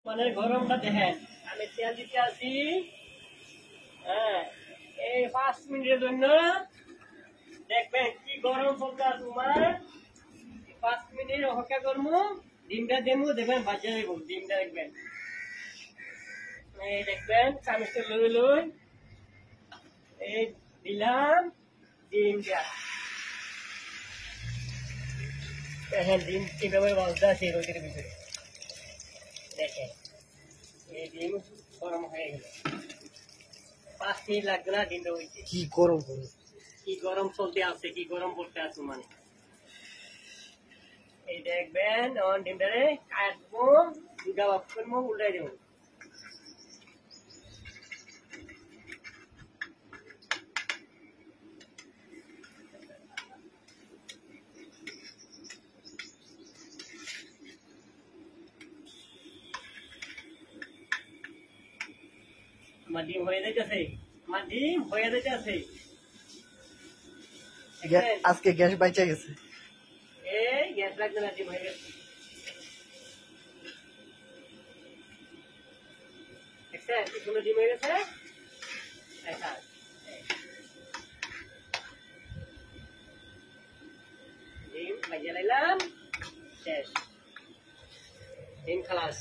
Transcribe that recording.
মানে গরমটা দেখেন, আমি তেল দিতে আছি। হ্যাঁ, এই 5 মিনিটের জন্য দেখবেন কি গরম চলতে তোমার। 5 মিনিট অপেক্ষা করবো, ডিমটা দেবো, দেখবেন বাজে যাইব। ডিমটা দেখবেন, এই দেখবেন চামচটা লই লই এই দিলাম ডিমটা। দেখেন ডিম কিভাবে বাজতে আছে রোদের ভিতরে। দেখেন এই ডিম গরম হয়ে গেল, 5 মিনিট লাগবে না ডিমটা হইতে। কি গরম করে কি গরম চলতে আছে, কি গরম পড়তে আছে মানে। এই দেখবেন ডিমটারে কাটবো, দুটা ভাগ করবো, উল্টাই দেবো। আমার ডিম হয়ে যাইতেছে, আমার ডিম হয়ে যাইতেছে। আজকে গ্যাস বাইচা গেছে। এই গ্যাস লাগবে না, ডিম হয়ে গেছে। দেখছেন কি সুন্দর ডিম হয়ে গেছে। ডিম বাজিয়ে লাইলাম, শেষ। ডিম খালাস।